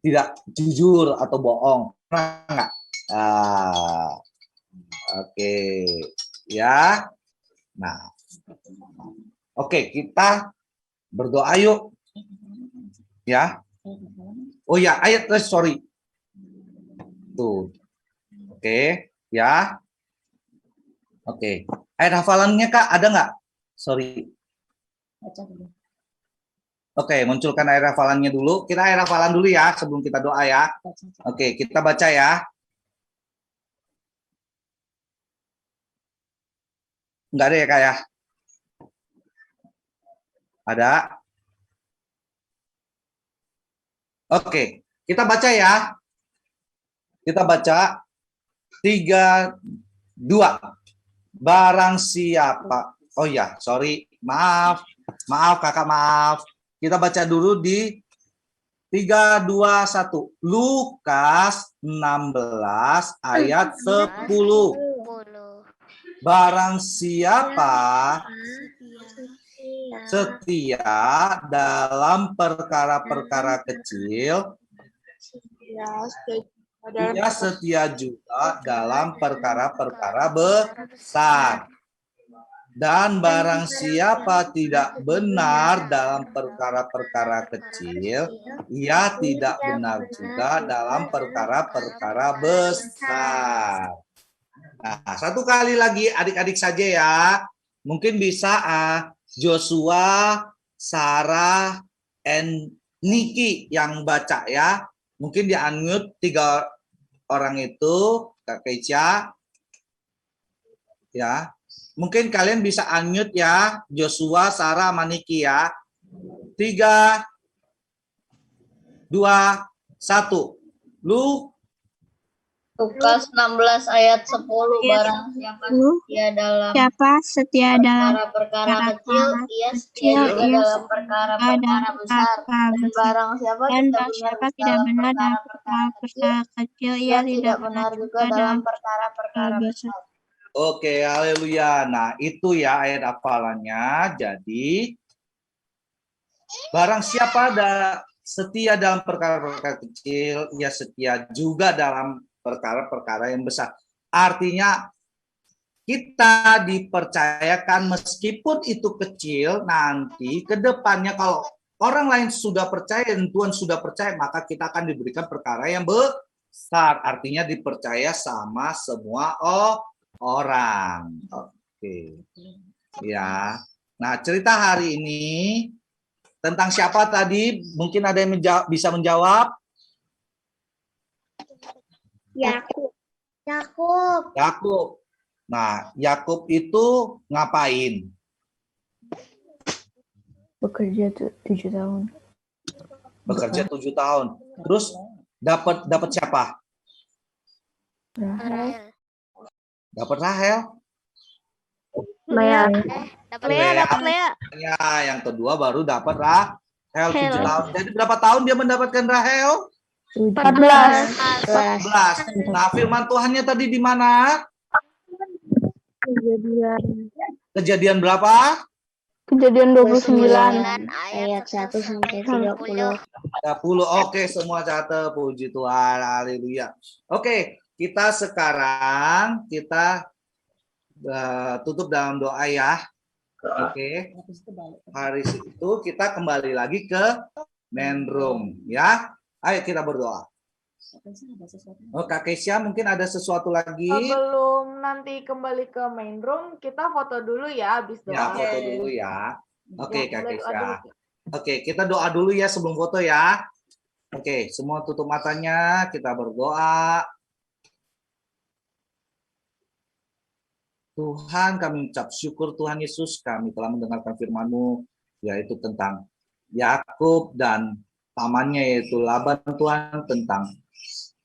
tidak jujur atau bohong? Pernah nggak? Oke, ya. Nah, oke, kita berdoa yuk. Ya. Oh ya, ayat sorry. Tuh. Oke, ya. Oke. Ayat hafalannya Kak, ada nggak? Sorry. Oke, munculkan ayat hafalannya dulu. Kita ayat hafalan dulu ya, sebelum kita doa ya. Oke, kita baca ya. Enggak ada ya Kak ya? Ada? Oke, kita baca ya. Kita baca 3, 2. Barang siapa. Oh ya, sorry. Maaf Kakak, maaf. Kita baca dulu di 3, 2, 1. Lukas 16 ayat 10. Barang siapa setia dalam perkara-perkara kecil, dia setia juga dalam perkara-perkara besar. Dan barang siapa tidak benar dalam perkara-perkara kecil, ia tidak benar juga dalam perkara-perkara besar. Nah, satu kali lagi adik-adik saja ya. Mungkin bisa Joshua, Sarah, and Niki yang baca ya. Mungkin di-unmute 3 orang itu, Kak Keisha. Ya. Mungkin kalian bisa unmute ya, Joshua, Sarah, sama Niki ya. 3, 2, 1. Lukas 16 ayat 10 barang siapa setia dalam Siapa setia dalam perkara kecil, ia setia juga dalam perkara-perkara besar. Dan barang siapa tidak benar dalam perkara kecil, ia tidak benar juga dalam perkara-perkara besar. Oke, haleluya. Nah, itu ya ayat hafalannya. Jadi, barang siapa setia dalam perkara-perkara kecil, ia setia juga dalam perkara-perkara yang besar. Artinya, kita dipercayakan meskipun itu kecil, nanti ke depannya kalau orang lain sudah percaya dan Tuhan sudah percaya, maka kita akan diberikan perkara yang besar. Artinya dipercaya sama semua orang. Oke. Ya. Nah, cerita hari ini tentang siapa tadi? Mungkin ada yang bisa menjawab? Yakub. Nah, Yakub itu ngapain? Bekerja 7 tahun. Bekerja 7 tahun. Terus dapat siapa? Rahel. Dapat Rahel. Lea. Dapat Lea. Ya, yang kedua baru dapat Rahel 7 tahun. Jadi berapa tahun dia mendapatkan Rahel? 14. Nah, firman Tuhannya tadi di mana? Kejadian berapa? Kejadian 29. Ayat 1 sampai 30. 30. Oke, semua catat. Puji Tuhan. Haleluya. Oke, kita sekarang tutup dalam doa ya. Oke. Hari itu kita kembali lagi ke main room ya. Ayo kita berdoa. Kak Kesia mungkin ada sesuatu lagi? Sebelum nanti kembali ke main room, kita foto dulu ya habis doa. Ya, foto dulu ya. Oke, Kak Boleh doa Kesia. dulu. Oke, kita doa dulu ya sebelum foto ya. Oke, semua tutup matanya, kita berdoa. Tuhan, kami ucap syukur Tuhan Yesus, kami telah mendengarkan firman-Mu, yaitu tentang Yakub dan pamannya yaitu Laban Tuhan, tentang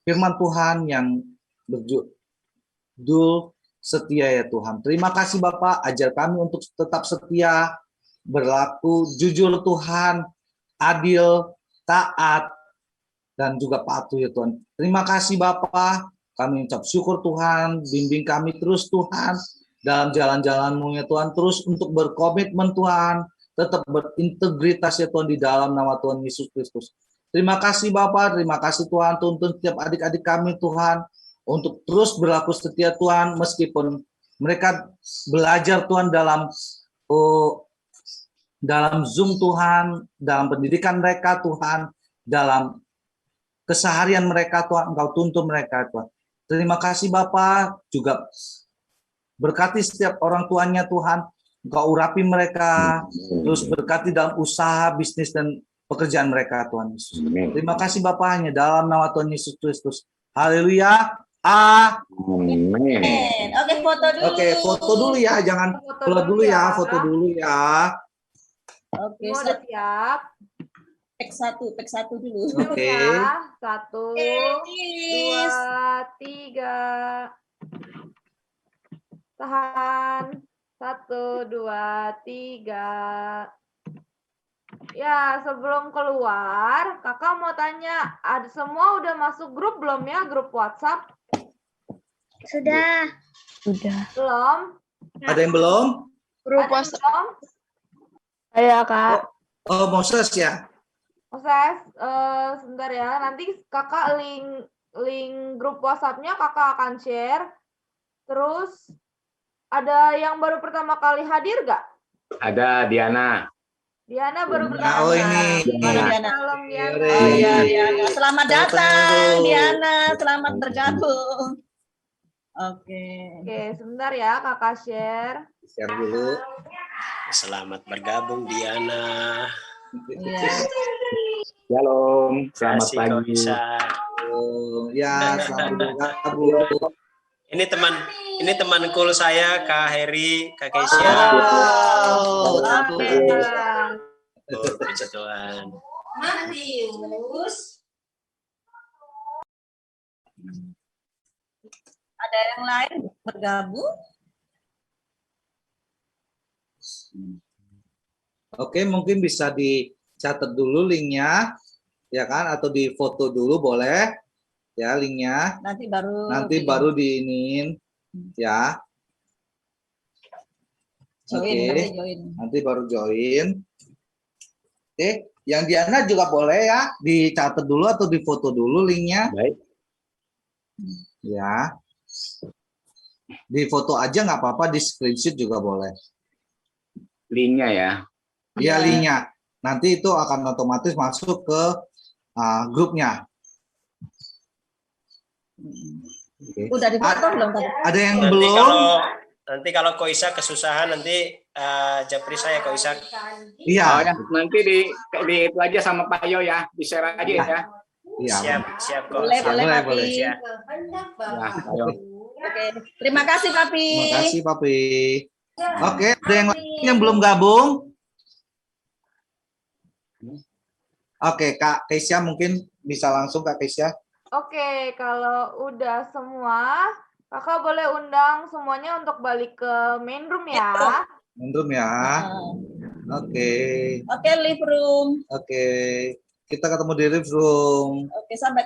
firman Tuhan yang berjudul setia ya Tuhan. Terima kasih Bapak, ajar kami untuk tetap setia, berlaku jujur Tuhan, adil, taat, dan juga patuh ya Tuhan. Terima kasih Bapak, kami ucap syukur Tuhan, bimbing kami terus Tuhan, dalam jalan-jalan-Mu ya Tuhan, terus untuk berkomitmen Tuhan, tetap berintegritas ya Tuhan di dalam nama Tuhan Yesus Kristus. Terima kasih Bapak, terima kasih Tuhan, tuntun setiap adik-adik kami Tuhan, untuk terus berlaku setia Tuhan, meskipun mereka belajar Tuhan dalam Zoom Tuhan, dalam pendidikan mereka Tuhan, dalam keseharian mereka Tuhan, Engkau tuntun mereka Tuhan. Terima kasih Bapak, juga berkati setiap orang tuanya Tuhan, Engkau urapi mereka, terus berkati dalam usaha, bisnis, dan pekerjaan mereka Tuhan Yesus. Terima kasih Bapak, hanya dalam nama Tuhan Yesus Kristus. Haleluya. Amin. Oke, foto dulu. Oke, foto dulu ya, jangan keluar dulu ya, foto dulu ya. Oke, Semua udah siap? tek satu dulu. Oke. Ya, 1, 2, Cheese. 3. Tahan. 1, 2, 3. Ya, sebelum keluar, kakak mau tanya, ada semua udah masuk grup belum ya, grup WhatsApp? Sudah. Belum? Ada yang belum? Grup WhatsApp belum? Ayo Kak. Oh, Moses ya? Proses, sebentar ya, nanti kakak link grup WhatsApp-nya kakak akan share. Terus, ada yang baru pertama kali hadir nggak? Ada Diana. Diana baru pertama Oh kali. ini. Salam Diana. Oh iya, Diana. Selamat datang, Halo. Diana. Selamat bergabung. Oke. Oke, sebentar ya kakak share. Share dulu. Selamat bergabung Diana. Iya. Shalom. Selamat Terima kasih, Kak pagi. Isa. Ya, selamat bergabung. Ini teman cool saya, Kak Heri, Kak Kesia. Wow. Oh, puji Tuhan. Matius. Ada yang lain bergabung? Oke, mungkin bisa dicatat dulu linknya, ya kan? Atau di foto dulu boleh, ya linknya. Nanti baru diinin, ya. Oke, nanti baru join. Oke, yang Diana juga boleh ya, dicatat dulu atau difoto dulu linknya. Baik. Ya. Di foto aja nggak apa-apa, di screenshot juga boleh. Linknya ya. Iya, linknya. Nanti itu akan otomatis masuk ke grupnya. Oke. Udah difoto belum tadi? Ada yang Nanti belum? Nanti kalau Ko Isa kesusahan nanti japri saya Ko Isa. Iya. Oh, ya. Nanti di itu aja sama Pak Yo ya, di share aja ya. Iya. Siap kok. Boleh, Boleh, Papi. boleh. Ya. Ya, ayo. Oke. Terima kasih, Papi. Terima kasih, Papi. Oke, ada yang lain yang belum gabung? Oke, Kak Keisha mungkin bisa langsung Kak Keisha. Oke, kalau udah semua, kakak boleh undang semuanya untuk balik ke main room ya. Mendum ya. Oke. Oke, live room. Oke. Kita ketemu di live room. Oke, sampai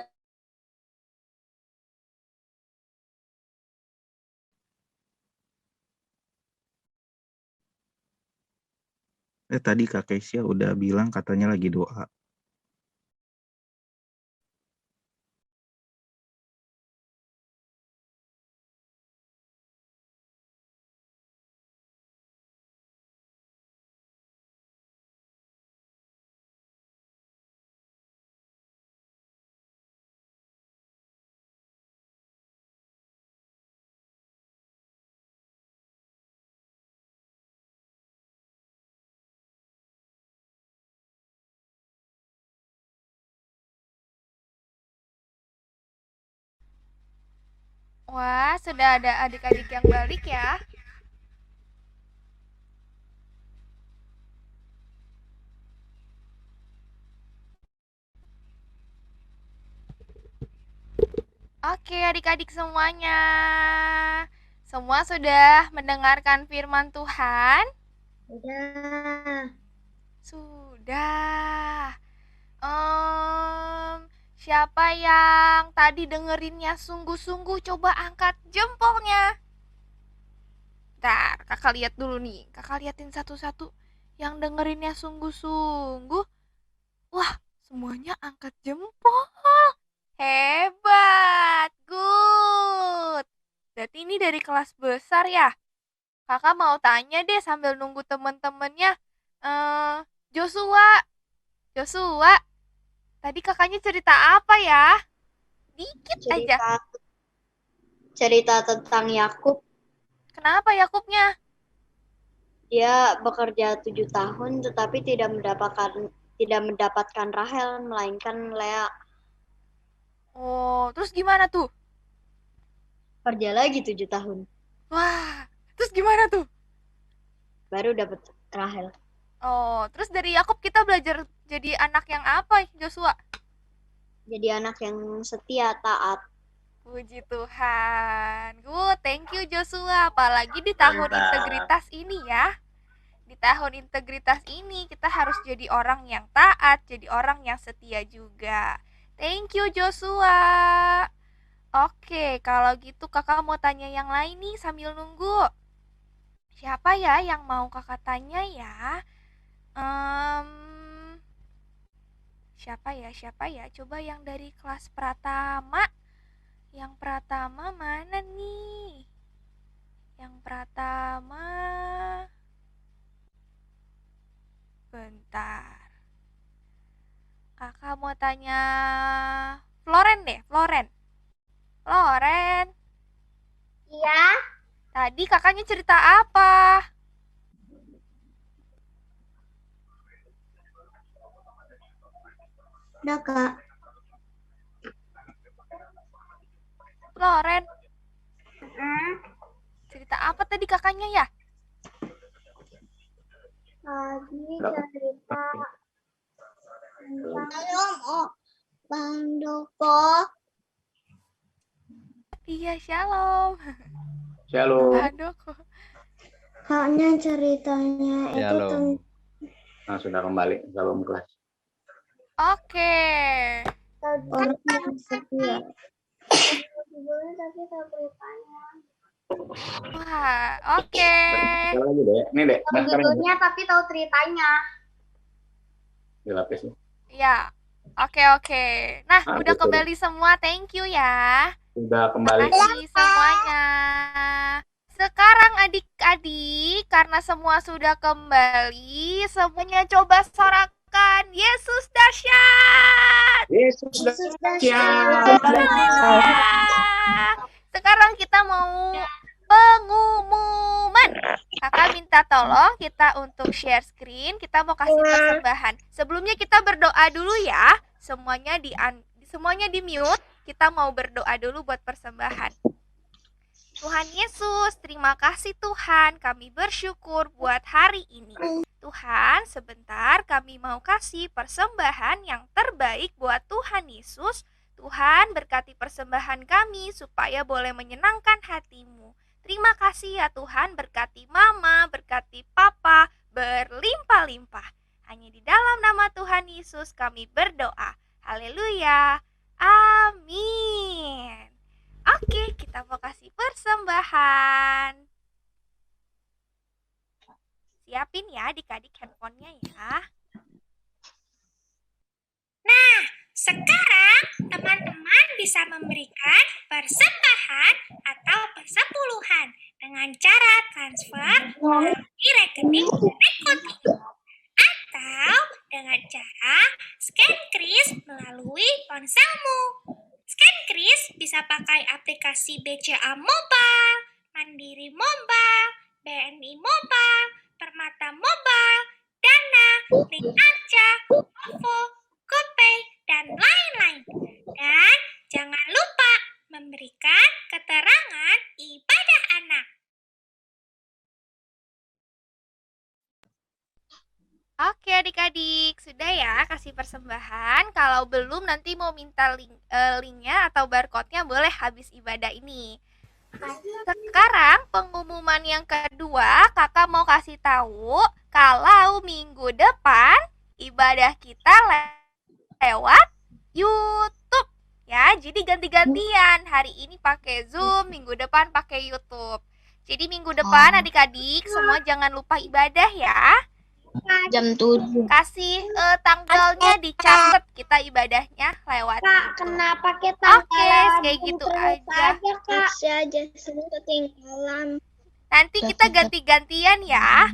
Tadi Kak Keisha udah bilang katanya lagi doa. Wah, sudah ada adik-adik yang balik ya. Oke, adik-adik semuanya. Semua sudah mendengarkan firman Tuhan? Udah. Sudah. Siapa yang tadi dengerinnya sungguh-sungguh, coba angkat jempolnya. Bentar, kakak lihat dulu nih. Kakak liatin satu-satu yang dengerinnya sungguh-sungguh. Wah, semuanya angkat jempol. Hebat, good. Berarti ini dari kelas besar ya? Kakak mau tanya deh sambil nunggu temen-temennya. Joshua, tadi kakaknya cerita apa ya? Dikit aja. Cerita tentang Yakub. Kenapa Yakubnya? Dia bekerja 7 tahun tetapi tidak mendapatkan Rahel melainkan Lea. Oh, terus gimana tuh? Kerja lagi 7 tahun. Wah, terus gimana tuh? Baru dapat Rahel. Oh, terus dari Yakub kita belajar jadi anak yang apa, Joshua? Jadi anak yang setia, taat. Puji Tuhan. Good, thank you Joshua. Apalagi di tahun integritas ini ya. Di tahun integritas ini kita harus jadi orang yang taat, jadi orang yang setia juga. Thank you Joshua. Oke, kalau gitu kakak mau tanya yang lain nih sambil nunggu. Siapa ya yang mau kakak tanya ya? Siapa ya? Coba yang dari kelas Pratama. Yang Pratama mana nih? Yang Pratama. Bentar. Kakak mau tanya Floren deh, Floren. Iya. Tadi kakaknya cerita apa? Udah, Kak. Floren. Cerita apa tadi kakaknya ya? Tadi cerita tentang Bang Doko. Iya, shalom. Shalom. Aduh. Kaknya ceritanya itu Shalom. Nah, sudah kembali. Shalom kelas. Oke. orang yang setia. Tapi tak ceritanya. Wah, oke. Sekali lagi, Dek. Ini, Dek. Tahu judulnya tapi tahu ceritanya. Dilapis. Ya. Oke. Nah, udah betul. kembali semua. Thank you ya. Sudah kembali. Terima kasih semuanya. Sekarang adik-adik, karena semua sudah kembali, semuanya coba sorakan Yesus dahsyat. Yesus dahsyat. Sekarang kita mau pengumuman. Kakak minta tolong kita untuk share screen, kita mau kasih persembahan. Sebelumnya kita berdoa dulu ya. Semuanya di mute. Kita mau berdoa dulu buat persembahan. Tuhan Yesus, terima kasih Tuhan, kami bersyukur buat hari ini. Tuhan, sebentar kami mau kasih persembahan yang terbaik buat Tuhan Yesus. Tuhan, berkati persembahan kami supaya boleh menyenangkan hati-Mu. Terima kasih ya Tuhan, berkati Mama, berkati Papa, berlimpah-limpah. Hanya di dalam nama Tuhan Yesus kami berdoa. Haleluya. Amin. Oke, kita mau kasih persembahan. Siapin ya adik-adik handphonenya ya. Nah, sekarang teman-teman bisa memberikan persembahan atau persepuluhan dengan cara transfer melalui rekening Rekoting atau dengan cara scan kris melalui ponselmu. Scan kris bisa pakai aplikasi BCA Mobile, Mandiri Mobile, BNI Mobile, Permata Mobile, Dana, Link Aja, OVO, GoPay, dan lain-lain. Dan jangan lupa memberikan keterangan ibadah anak. Oke adik-adik, sudah ya kasih persembahan. Kalau belum nanti mau minta linknya atau barcode-nya boleh habis ibadah ini. Sekarang pengumuman yang kedua, kakak mau kasih tahu kalau minggu depan ibadah kita lewat YouTube. Ya, jadi ganti-gantian. Hari ini pakai Zoom, minggu depan pakai YouTube. Jadi minggu depan adik-adik semua jangan lupa ibadah ya. Jam 7. Kasih tanggalnya dicatat, kita ibadahnya lewat Kak, kenapa kita Oke, kayak gitu aja. Bisa aja ketinggalan. Nanti kita ganti-gantian ya.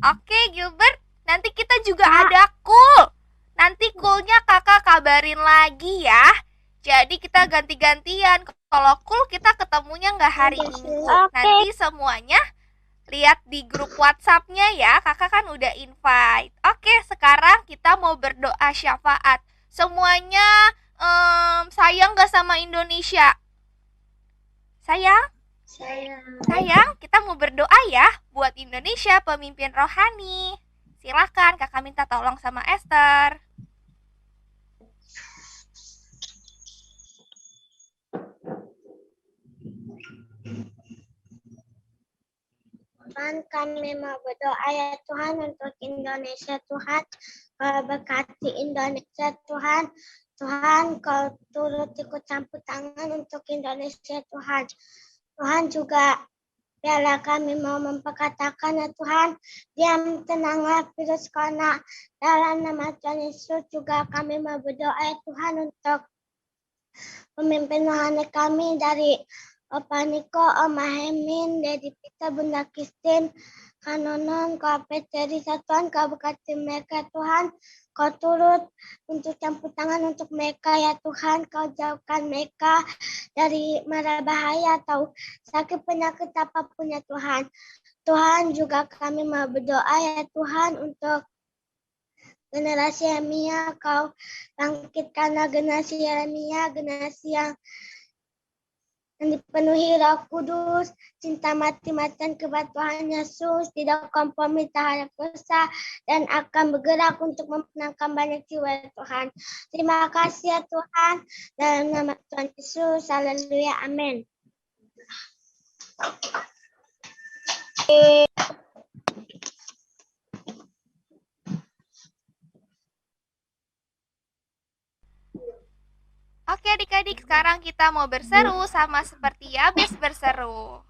Oke, Gilbert. Nanti kita juga ada cool. Nanti coolnya kakak kabarin lagi ya. Jadi kita ganti-gantian. Kalau cool kita ketemunya nggak hari ini. Nanti semuanya lihat di grup WhatsApp-nya ya, kakak kan udah invite. Oke, sekarang kita mau berdoa syafaat. Semuanya sayang gak sama Indonesia? Sayang? Sayang, kita mau berdoa ya buat Indonesia, pemimpin rohani. Silakan, kakak minta tolong sama Esther. Tuhan, kami mau berdoa ya Tuhan untuk Indonesia Tuhan. Kau berkati Indonesia Tuhan. Tuhan, kau turut ikut campur tangan untuk Indonesia Tuhan. Tuhan juga biarlah kami mau memperkatakan ya Tuhan. Diam tenanglah virus corona. Dalam nama Tuhan Yesus juga kami mau berdoa ya Tuhan untuk pemimpin rohani kami dari Opa Niko, Oma Hemin, Dedi Pita, Bunda Kristin, Kanonon, Kau Petri, Satuan, Kau berkati mereka Tuhan. Kau turut untuk campur tangan untuk mereka ya Tuhan. Kau jauhkan mereka dari mara bahaya atau sakit penyakit apapun ya Tuhan. Tuhan juga kami mau berdoa ya Tuhan untuk generasi Yeremia. Kau bangkitkanlah generasi Yeremia, generasi yang dipenuhi Roh Kudus, cinta mati-matian kepada Tuhan Yesus, tidak kompromi terhadap dosa, dan akan bergerak untuk memenangkan banyak jiwa Tuhan. Terima kasih ya Tuhan, dalam nama Tuhan Yesus, haleluya, amin. Oke adik-adik, sekarang kita mau berseru sama seperti Yabes berseru.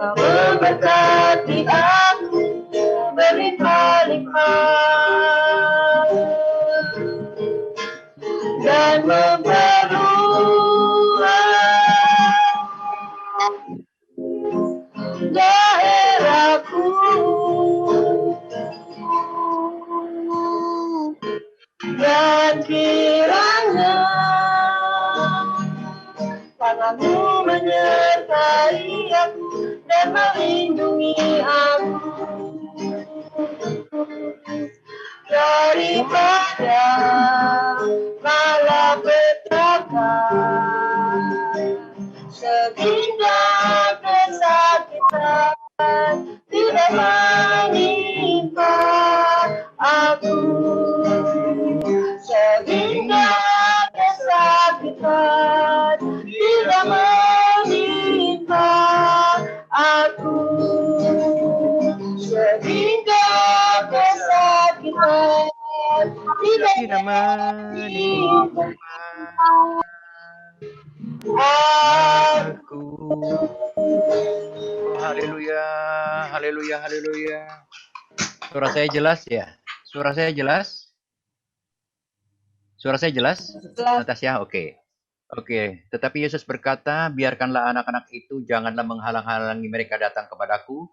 Kau memberkati aku berlimpah-limpah dan memperluas daerahku dan kiranya tanganmu menyertai aku dan melindungi aku daripada malapetaka sehingga kesakitan tidak menimpa aku sehingga kesakitan tidak menimpa aku sehingga kesakitan tidak menimpa aku. Haleluya, haleluya, haleluya. Suara saya jelas ya? Suara saya jelas? Suara saya jelas? Natasya, oke. Oke, tetapi Yesus berkata, biarkanlah anak-anak itu, janganlah menghalang-halangi mereka datang kepadaku,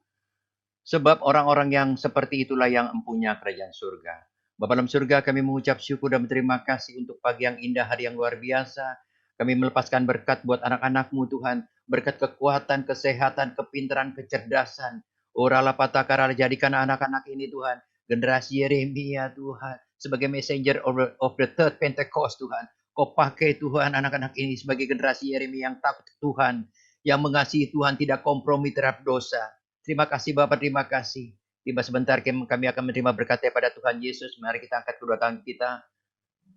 sebab orang-orang yang seperti itulah yang empunya kerajaan surga. Bapa dalam surga, kami mengucap syukur dan berterima kasih untuk pagi yang indah, hari yang luar biasa. Kami melepaskan berkat buat anak-anak-Mu Tuhan, berkat kekuatan, kesehatan, kepintaran, kecerdasan. Oralah patakara, jadikan anak-anak ini Tuhan, generasi Yeremia Tuhan, sebagai messenger of the third Pentecost Tuhan. Kau pakai Tuhan anak-anak ini sebagai generasi Yeremia yang takut Tuhan, yang mengasihi Tuhan, tidak kompromi terhadap dosa. Terima kasih Bapak, terima kasih. Tiba sebentar kami akan menerima berkat daripada Tuhan Yesus. Mari kita angkat kedua tangan kita.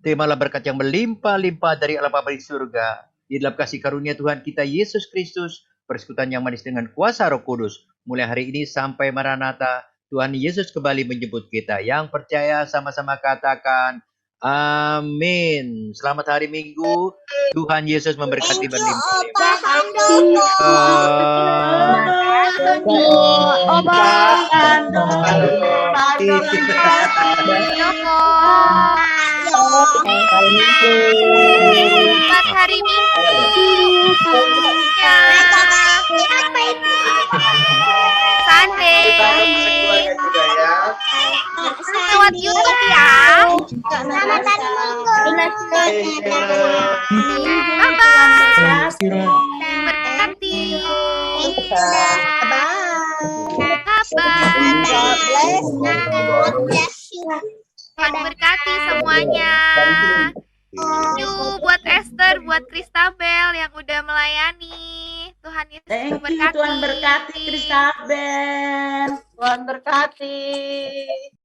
Terimalah berkat yang melimpah-limpah dari Allah Bapa di surga. Di dalam kasih karunia Tuhan kita Yesus Kristus, persekutuan yang manis dengan kuasa Roh Kudus. Mulai hari ini sampai Maranatha, Tuhan Yesus kembali menjemput kita. Yang percaya sama-sama katakan, amin. Selamat hari Minggu. Tuhan Yesus memberkati berlimpah-limpah. Selamat hari Minggu. Sunday. Lewat YouTube ya. Selamat hari Minggu. Bye-bye. Berkati. Tuhan berkati semuanya. Yuk buat Esther, buat Kristabel yang udah melayani. Tuhan Yesus memberkati. Tuhan berkati Kristabel. Tuhan berkati.